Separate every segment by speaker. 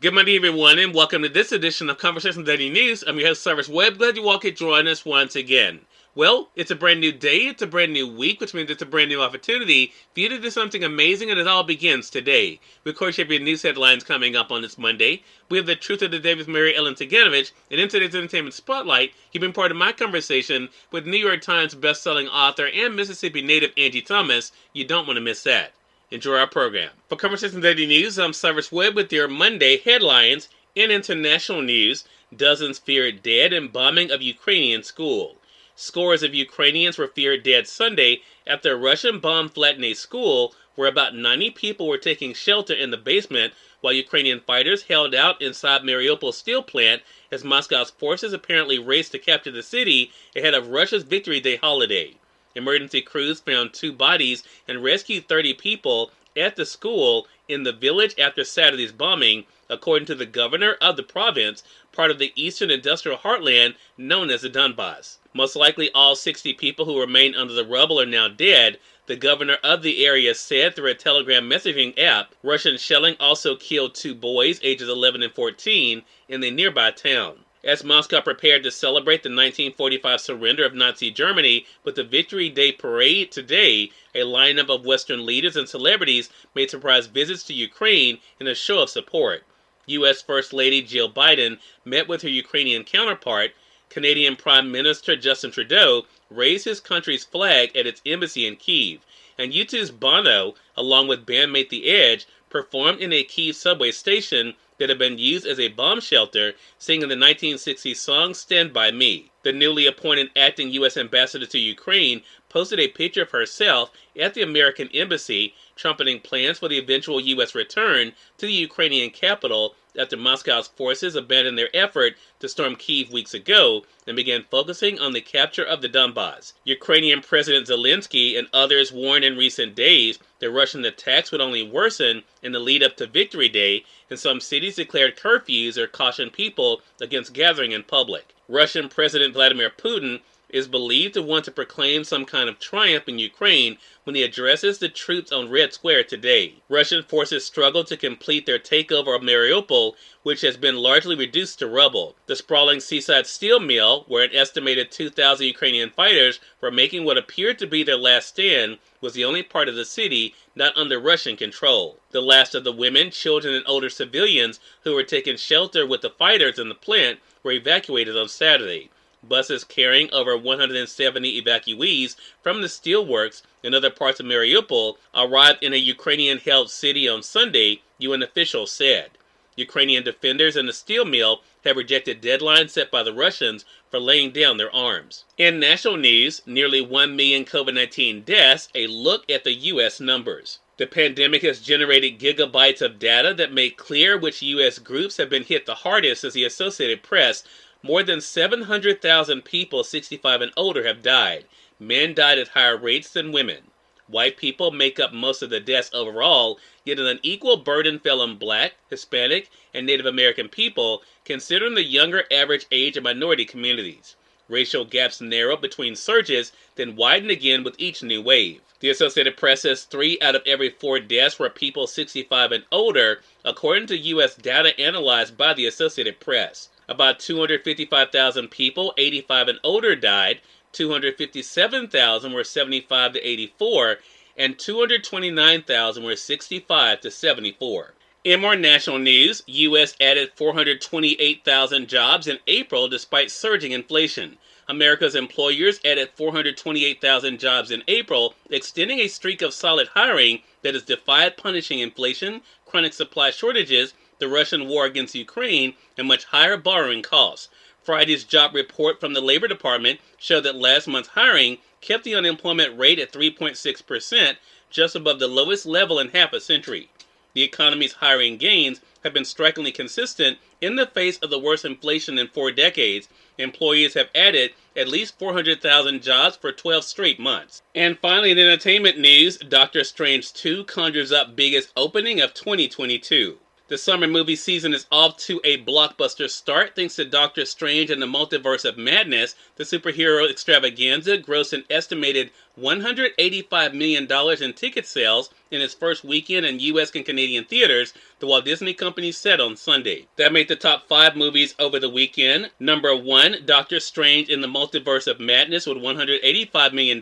Speaker 1: Good morning, everyone, and welcome to this edition of Conversations Daily News. I'm your host, Cyrus Webb. Glad you all could join us once again. Well, it's a brand new day, it's a brand new week, which means it's a brand new opportunity for you to do something amazing, and it all begins today. We, of course, have your news headlines coming up on this Monday. We have the Truth of the Day with Mary Ellen Ciganovich, and in today's Entertainment Spotlight, you've been part of my conversation with New York Times bestselling author and Mississippi native Angie Thomas. You don't want to miss that. Enjoy our program. For Conversation Daily News, I'm Cyrus Webb with your Monday headlines. In international news, dozens feared dead in bombing of Ukrainian school. Scores of Ukrainians were feared dead Sunday after a Russian bomb flattened a school where about 90 people were taking shelter in the basement while Ukrainian fighters held out inside Mariupol's steel plant as Moscow's forces apparently raced to capture the city ahead of Russia's Victory Day holiday. Emergency crews found 2 bodies and rescued 30 people at the school in the village after Saturday's bombing, according to the governor of the province, part of the eastern industrial heartland known as the Donbass. Most likely all 60 people who remain under the rubble are now dead, the governor of the area said through a Telegram messaging app. Russian shelling also killed 2 boys ages 11 and 14 in the nearby town. As Moscow prepared to celebrate the 1945 surrender of Nazi Germany with the Victory Day parade today, a lineup of Western leaders and celebrities made surprise visits to Ukraine in a show of support. U.S. First Lady Jill Biden met with her Ukrainian counterpart. Canadian Prime Minister Justin Trudeau raised his country's flag at its embassy in Kyiv, and U2's Bono, along with bandmate The Edge, performed in a Kyiv subway station that had been used as a bomb shelter, singing the 1960s song Stand By Me. The newly appointed acting U.S. ambassador to Ukraine posted a picture of herself at the American embassy, trumpeting plans for the eventual U.S. return to the Ukrainian capital after Moscow's forces abandoned their effort to storm Kyiv weeks ago and began focusing on the capture of the Donbass. Ukrainian President Zelensky and others warned in recent days that Russian attacks would only worsen in the lead-up to Victory Day, and some cities declared curfews or cautioned people against gathering in public. Russian President Vladimir Putin is believed to want to proclaim some kind of triumph in Ukraine when he addresses the troops on Red Square today. Russian forces struggle to complete their takeover of Mariupol, which has been largely reduced to rubble. The sprawling seaside steel mill, where an estimated 2,000 Ukrainian fighters were making what appeared to be their last stand, was the only part of the city not under Russian control. The last of the women, children, and older civilians who were taking shelter with the fighters in the plant were evacuated on Saturday. Buses carrying over 170 evacuees from the steelworks and other parts of Mariupol arrived in a Ukrainian-held city on Sunday, UN officials said. Ukrainian defenders in the steel mill have rejected deadlines set by the Russians for laying down their arms. In national news, nearly 1 million COVID-19 deaths, a look at the U.S. numbers. The pandemic has generated gigabytes of data that make clear which U.S. groups have been hit the hardest, as the Associated Press. More than 700,000 people 65 and older have died. Men died at higher rates than women. White people make up most of the deaths overall, yet an unequal burden fell on Black, Hispanic, and Native American people, considering the younger average age of minority communities. Racial gaps narrowed between surges, then widened again with each new wave. The Associated Press says 3 out of every 4 deaths were people 65 and older, according to U.S. data analyzed by the Associated Press. About 255,000 people 85 and older died, 257,000 were 75 to 84, and 229,000 were 65 to 74. In more national news, U.S. added 428,000 jobs in April despite surging inflation. America's employers added 428,000 jobs in April, extending a streak of solid hiring that has defied punishing inflation, chronic supply shortages, the Russian war against Ukraine, and much higher borrowing costs. Friday's job report from the Labor Department showed that last month's hiring kept the unemployment rate at 3.6%, just above the lowest level in half a century. The economy's hiring gains have been strikingly consistent in the face of the worst inflation in 4 decades. Employees have added at least 400,000 jobs for 12 straight months. And finally, in entertainment news, Doctor Strange 2 conjures up biggest opening of 2022. The summer movie season is off to a blockbuster start thanks to Doctor Strange and the Multiverse of Madness. The superhero extravaganza grossed an estimated $185 million in ticket sales in its first weekend in U.S. and Canadian theaters, the Walt Disney Company said on Sunday. That made the top 5 movies over the weekend. Number 1, Doctor Strange in the Multiverse of Madness with $185 million.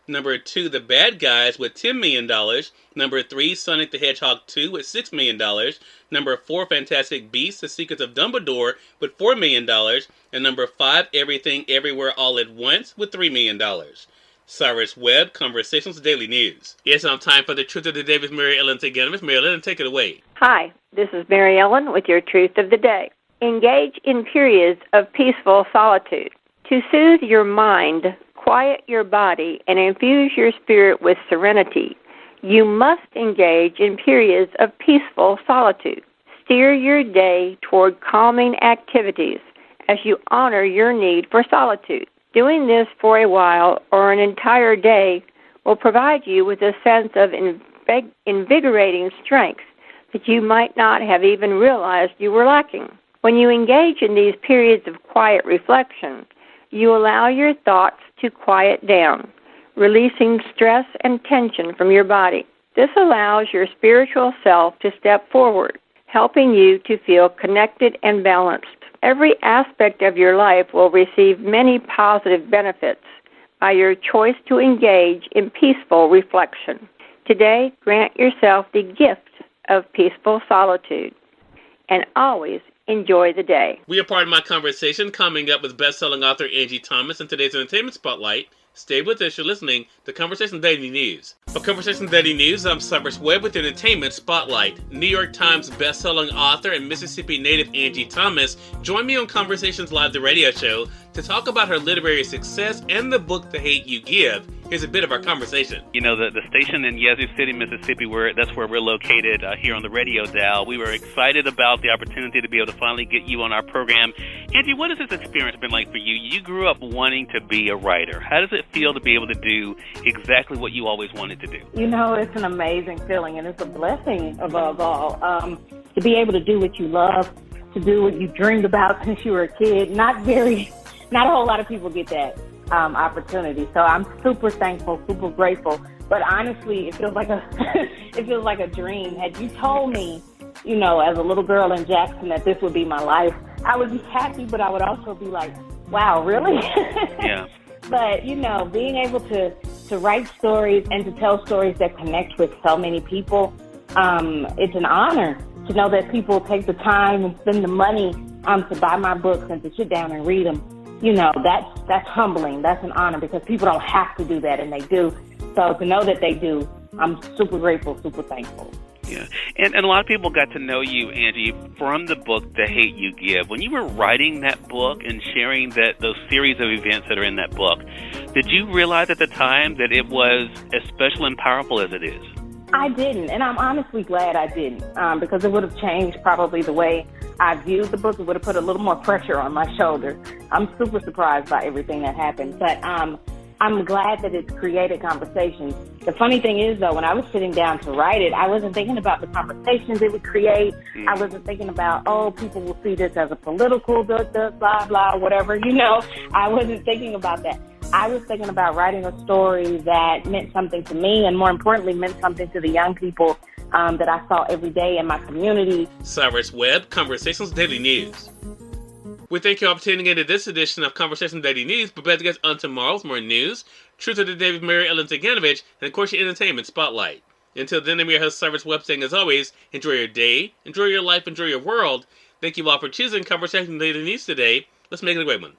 Speaker 1: Number 2, The Bad Guys with $10 million. Number 3, Sonic the Hedgehog 2 with $6 million. Number 4, Fantastic Beasts: The Secrets of Dumbledore with $4 million. And number 5, Everything Everywhere All at Once with $3 million. Cyrus Webb, Conversations Daily News. It's now time for the Truth of the Day with Mary Ellen Ciganovich. Mary Ellen, take it away.
Speaker 2: Hi, this is Mary Ellen with your Truth of the Day. Engage in periods of peaceful solitude. To soothe your mind, quiet your body, and infuse your spirit with serenity, you must engage in periods of peaceful solitude. Steer your day toward calming activities as you honor your need for solitude. Doing this for a while or an entire day will provide you with a sense of invigorating strength that you might not have even realized you were lacking. When you engage in these periods of quiet reflection, you allow your thoughts to quiet down, releasing stress and tension from your body. This allows your spiritual self to step forward, helping you to feel connected and balanced. Every aspect of your life will receive many positive benefits by your choice to engage in peaceful reflection. Today, grant yourself the gift of peaceful solitude and always enjoy the day.
Speaker 1: We are part of my conversation coming up with best-selling author Angie Thomas in today's Entertainment Spotlight. Stay with us. You're listening to Conversation Daily News. For Conversation Daily News, I'm Cyrus Webb with Entertainment Spotlight. New York Times best-selling author and Mississippi native Angie Thomas joined me on Conversations Live, the radio show, to talk about her literary success and the book The Hate You Give. Here's a bit of our conversation.
Speaker 3: You know, the station in Yazoo City, Mississippi, that's where we're located here on the radio dial. We were excited about the opportunity to be able to finally get you on our program. Angie, what has this experience been like for you? You grew up wanting to be a writer. How does it feel to be able to do exactly what you always wanted to do?
Speaker 4: You know, it's an amazing feeling, and it's a blessing above all. To be able to do what you love, to do what you dreamed about since you were a kid. Not a whole lot of people get that opportunity. So I'm super thankful, super grateful. But honestly, it feels like a dream. Had you told me, you know, as a little girl in Jackson that this would be my life, I would be happy, but I would also be like, wow, really?
Speaker 3: Yeah.
Speaker 4: But, you know, being able to write stories and to tell stories that connect with so many people, it's an honor to know that people take the time and spend the money to buy my books and to sit down and read them. You know, that's humbling. That's an honor because people don't have to do that, and they do. So to know that they do, I'm super grateful, super thankful.
Speaker 3: Yeah, and a lot of people got to know you, Angie, from the book The Hate You Give. When you were writing that book and sharing those series of events that are in that book, did you realize at the time that it was as special and powerful as it is?
Speaker 4: I didn't, and I'm honestly glad I didn't, because it would have changed probably the way I viewed the book. It would have put a little more pressure on my shoulders. I'm super surprised by everything that happened, but I'm glad that it's created conversations. The funny thing is, though, when I was sitting down to write it, I wasn't thinking about the conversations it would create. I wasn't thinking about, people will see this as a political, blah, blah, whatever, you know. I wasn't thinking about that. I was thinking about writing a story that meant something to me and, more importantly, meant something to the young people that I saw every day in my community.
Speaker 1: Cyrus Webb, Conversations Daily News. We thank you all for tuning in to this edition of Conversation Daily News. Prepare to get on tomorrow with more news, Truth of the Day with Mary Ellen Ciganovich, and of course your Entertainment Spotlight. Until then, I'm your host, Cyrus Webb, saying as always, enjoy your day, enjoy your life, enjoy your world. Thank you all for choosing Conversation Daily News today. Let's make it a great one.